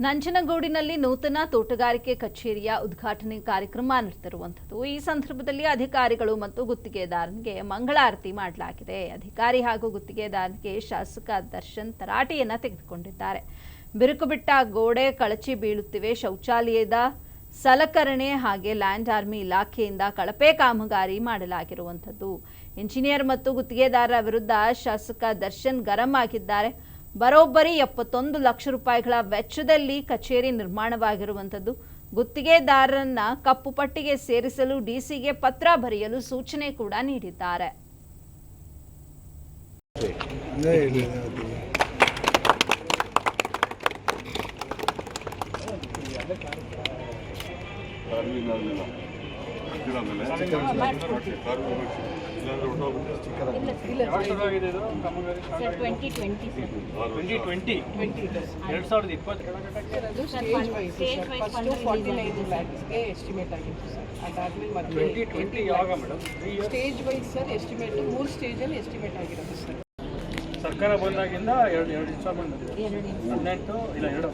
ನಂಜನಗೂಡಿನಲ್ಲಿ ನೂತನ ತೋಟಗಾರಿಕೆ ಕಚೇರಿಯ ಉದ್ಘಾಟನೆ ಕಾರ್ಯಕ್ರಮ ನಡೆದಿರುವಂಥದ್ದು. ಈ ಸಂದರ್ಭದಲ್ಲಿ ಅಧಿಕಾರಿಗಳು ಮತ್ತು ಗುತ್ತಿಗೆದಾರನಿಗೆ ಮಂಗಳಾರತಿ ಮಾಡಲಾಗಿದೆ. ಅಧಿಕಾರಿ ಹಾಗೂ ಗುತ್ತಿಗೆದಾರನಿಗೆ ಶಾಸಕ ದರ್ಶನ್ ತರಾಟೆಯನ್ನ ತೆಗೆದುಕೊಂಡಿದ್ದಾರೆ. ಬಿರುಕು ಬಿಟ್ಟ ಗೋಡೆ ಕಳಚಿ ಬೀಳುತ್ತಿವೆ, ಶೌಚಾಲಯದ ಸಲಕರಣೆ ಹಾಗೆ ಲ್ಯಾಂಡ್ ಆರ್ಮಿ ಇಲಾಖೆಯಿಂದ ಕಳಪೆ ಕಾಮಗಾರಿ ಮಾಡಲಾಗಿರುವಂಥದ್ದು. ಇಂಜಿನಿಯರ್ ಮತ್ತು ಗುತ್ತಿಗೆದಾರರ ವಿರುದ್ಧ ಶಾಸಕ ದರ್ಶನ್ ಗರಂ ಆಗಿದ್ದಾರೆ. ಬರೋಬ್ಬರಿ 71 ಲಕ್ಷ ರೂಪಾಯಿಗಳ ವೆಚ್ಚದಲ್ಲಿ ಕಚೇರಿ ನಿರ್ಮಾಣವಾಗಿರುವಂಥದ್ದು. ಗುತ್ತಿಗೆದಾರರನ್ನ ಕಪ್ಪು ಪಟ್ಟಿಗೆ ಸೇರಿಸಲು ಡಿಸಿಗೆ ಪತ್ರ ಬರೆಯಲು ಸೂಚನೆ ಕೂಡ ನೀಡಿದ್ದಾರೆ. ಸರ್ಕಾರ ಬಂದಾಗಿಂದ ಎರಡು ಇನ್ಸ್ಟಾಲ್ಮೆಂಟ್ 18 ಇಲ್ಲ 2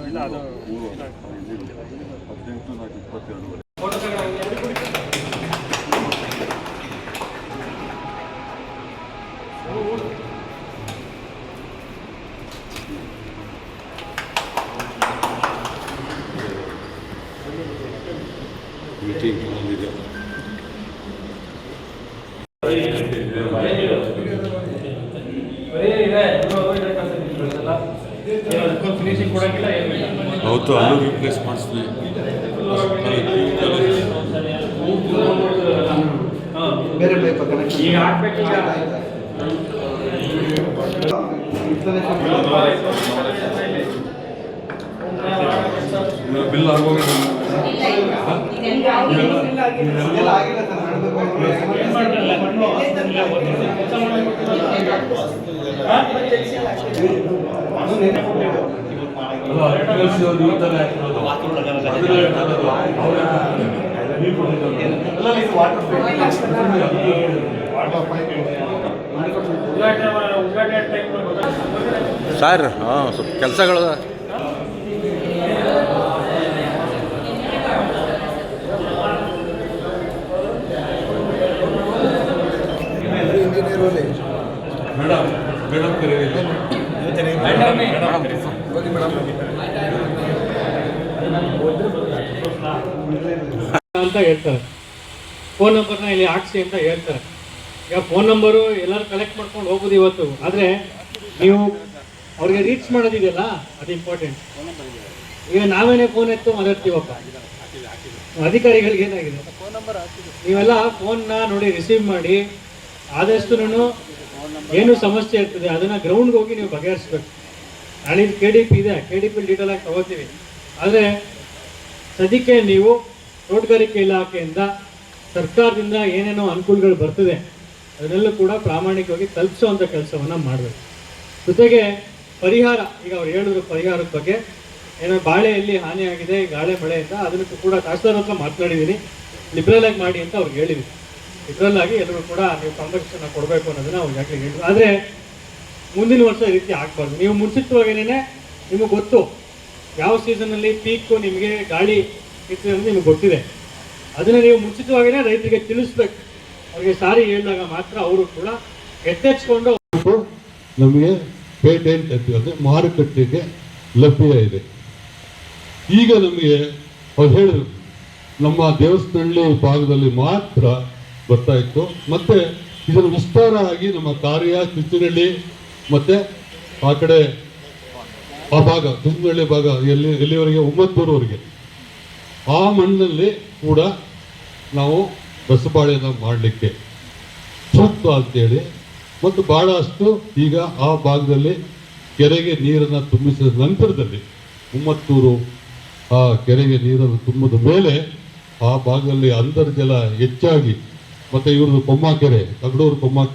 ಇಲ್ಲ ಅದು 18 ಮೀಟಿಂಗ್ ಬಂದಿದೆ. ಹೌದು, ಅಲ್ಲೂ ರಿಪ್ಲೇಸ್ ಮಾಡಿಸ್ತೀವಿ. ಬಿಲ್ ಆಗೋಗ ಸರ್ ಸ್ವಲ್ಪ ಕೆಲಸಗಳು ಮೇಡಮ್ ಅಂತ ಹೇಳ್ತಾರೆ. ಫೋನ್ ನಂಬರ್ನ ಇಲ್ಲಿ ಹಾಕ್ಸಿ ಅಂತ ಹೇಳ್ತಾರೆ. ಈಗ ಫೋನ್ ನಂಬರು ಎಲ್ಲರೂ ಕಲೆಕ್ಟ್ ಮಾಡ್ಕೊಂಡು ಹೋಗೋದು ಇವತ್ತು. ಆದರೆ ನೀವು ಅವ್ರಿಗೆ ರೀಚ್ ಮಾಡೋದಿದೆಯಲ್ಲ, ಅದು ಇಂಪಾರ್ಟೆಂಟ್. ಈಗ ನಾವೇನೇ ಫೋನ್ ಎತ್ತು ಮಾತಾಡ್ತೀವಪ್ಪ, ಅಧಿಕಾರಿಗಳಿಗೆ ಏನಾಗಿದೆ ನೀವೆಲ್ಲ ಫೋನ್ನ ನೋಡಿ ರಿಸೀವ್ ಮಾಡಿ. ಆದಷ್ಟು ಏನು ಸಮಸ್ಯೆ ಇರ್ತದೆ ಅದನ್ನು ಗ್ರೌಂಡ್ಗೆ ಹೋಗಿ ನೀವು ಬಗೆಹರಿಸ್ಬೇಕು. ನಾಳೆ KDP ಇದೆ, KDP ಡೀಟೇಲ್ ಆಗಿ ತಗೋತೀವಿ. ಆದರೆ ಸದ್ಯಕ್ಕೆ ನೀವು ತೋಟಗಾರಿಕೆ ಇಲಾಖೆಯಿಂದ ಸರ್ಕಾರದಿಂದ ಏನೇನೋ ಅನುಕೂಲಗಳು ಬರ್ತದೆ ಅದನ್ನೆಲ್ಲೂ ಕೂಡ ಪ್ರಾಮಾಣಿಕವಾಗಿ ತಲುಪಿಸುವಂಥ ಕೆಲಸವನ್ನು ಮಾಡಬೇಕು. ಜೊತೆಗೆ ಪರಿಹಾರ, ಈಗ ಅವ್ರು ಹೇಳಿದ್ರು ಪರಿಹಾರದ ಬಗ್ಗೆ, ಏನೋ ಬಾಳೆಯಲ್ಲಿ ಹಾನಿಯಾಗಿದೆ ಗಾಳಿ ಮಳೆಯಿಂದ, ಅದನ್ನು ಕೂಡ ತಹಸೀಲ್ದಾರ್ ಹತ್ರ ಮಾತನಾಡಿದ್ದೀನಿ. ಲಿಬ್ರಲ್ ಆಗಿ ಮಾಡಿ ಅಂತ ಅವ್ರಿಗೆ ಹೇಳಿದ್ವಿ. ಲಿಬ್ರಲ್ ಆಗಿ ಎಲ್ಲರೂ ಕೂಡ ನೀವು ಕಾಂಪನ್ಸೇಷನ್ ಕೊಡಬೇಕು ಅನ್ನೋದನ್ನ ಅವ್ರು ಯಾಕೆ ಹೇಳಿದ್ರು. ಆದರೆ ಮುಂದಿನ ವರ್ಷ ಈ ರೀತಿ ಆಗಬಾರ್ದು. ನೀವು ಮುಂಚಿತವಾಗೇನೆ ನಿಮಗೆ ಗೊತ್ತು ಯಾವ ಸೀಸನ್ನಲ್ಲಿ ಪೀಕು ನಿಮಗೆ ಗಾಳಿ ಇರ್ತದೆ ಅಂತ ನಿಮಗೆ ಗೊತ್ತಿದೆ. ಅದನ್ನು ನೀವು ಮುಂಚಿತವಾಗೇನೆ ರೈತರಿಗೆ ತಿಳಿಸ್ಬೇಕು. ಅವ್ರಿಗೆ ಸಾರಿ ಹೇಳಿದಾಗ ಮಾತ್ರ ಅವರು ಕೂಡ ಎಚ್ಚೆತ್ಕೊಂಡು ನಮಗೆ ಪೇಟೆಂಟ್ ಅಂದರೆ ಮಾರುಕಟ್ಟೆಗೆ ಲಭ್ಯ ಇದೆ. ಈಗ ನಮಗೆ ಅವ್ರು ಹೇಳಿದ್ರು ನಮ್ಮ ದೇವಸ್ಥಾನಹಳ್ಳಿ ಭಾಗದಲ್ಲಿ ಮಾತ್ರ ಬರ್ತಾ ಇತ್ತು. ಮತ್ತೆ ಇದನ್ನು ವಿಸ್ತಾರ ಆಗಿ ನಮ್ಮ ಕಾರ್ಯ ಕಿಚ್ಚನಹಳ್ಳಿ ಮತ್ತೆ ಆ ಕಡೆ ಆ ಭಾಗ ಕಿಚ್ಚನಹಳ್ಳಿ ಭಾಗ ಎಲ್ಲಿವರೆಗೆ ಉಮ್ಮತ್ತೂರವರೆಗೆ ಆ ಮಣ್ಣಿನಲ್ಲಿ ಕೂಡ ನಾವು ರಸಬಾಳೆಯನ್ನು ಮಾಡಲಿಕ್ಕೆ ಸೂಕ್ತ ಅಂತೇಳಿ, ಮತ್ತು ಬಹಳಷ್ಟು ಈಗ ಆ ಭಾಗದಲ್ಲಿ ಕೆರೆಗೆ ನೀರನ್ನು ತುಂಬಿಸಿದ ನಂತರದಲ್ಲಿ ಉಮ್ಮತ್ತೂರು ಆ ಕೆರೆಗೆ ನೀರನ್ನು ತುಂಬಿದ ಮೇಲೆ ಆ ಭಾಗದಲ್ಲಿ ಅಂತರ್ಜಲ ಹೆಚ್ಚಾಗಿ, ಮತ್ತು ಇವ್ರದ್ದು ಕೊಮ್ಮ ಕೆರೆ, ತಗಡೂರು ಕೊಮ್ಮ ಕೆರೆ